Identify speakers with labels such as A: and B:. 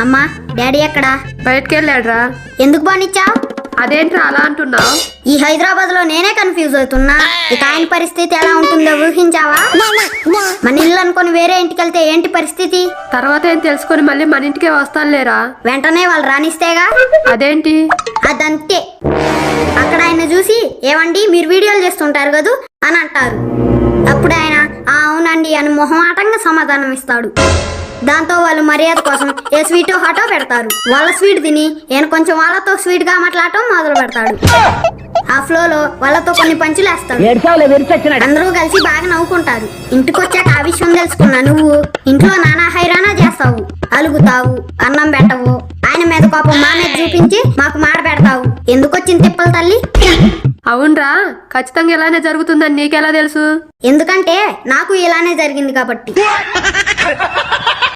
A: అమ్మా డాడీ ఎక్కడా?
B: బయటకు వెళ్ళాడ్రా.
A: ఎందుకు బానిచ్చావు?
B: అదేంట్రా అలా అంటున్నావు?
A: ఈ హైదరాబాద్ లో నేనే కన్ఫ్యూజ్ అవుతున్నా. ఇక ఆయన పరిస్థితి ఎలా ఉంటుందో ఊహించావా? మన ఇల్లు అనుకుని వేరే ఇంటికి వెళ్తే ఏంటి పరిస్థితి?
B: తర్వాత ఏం తెలుసుకొని మళ్ళీ మన ఇంటికే వస్తానులేరా.
A: వెంటనే వాళ్ళు రానిస్తేగా.
B: అదేంటి?
A: అదంతే. అక్కడ ఆయన చూసి ఏమండి మీరు వీడియోలు చేస్తుంటారు కదూ అని అంటారు. అప్పుడు ఆయన అవునండి అని మొహమాటంగా సమాధానం ఇస్తాడు. దాంతో వాళ్ళు మర్యాద కోసం ఏ స్వీట్ హాటో పెడతారు. వాళ్ళ స్వీట్ తిని ఈయన కొంచెం వాళ్ళతో స్వీట్ గా మాట్లాడటం మొదలు పెడతాడు. ఆ ఫ్లోలో వాళ్ళతో కొన్ని పంచులు వేస్తాడు. అందరూ కలిసి బాగా నవ్వుకుంటారు. ఇంటికి వచ్చాక ఆ విషయం తెలుసుకున్నా నువ్వు ఇంట్లో నానా హైరానా చేస్తావు, అలుగుతావు, అన్నం పెట్టవు, ఆయన మీద కోపం మా మీద చూపించి మాకు మాడ పెడతావు. ఎందుకు వచ్చింది తిప్పలు తల్లి?
B: అవునరా, ఖచ్చితంగా ఇలానే జరుగుతుందని నీకెలా తెలుసు?
A: ఎందుకంటే నాకు ఇలానే జరిగింది కాబట్టి.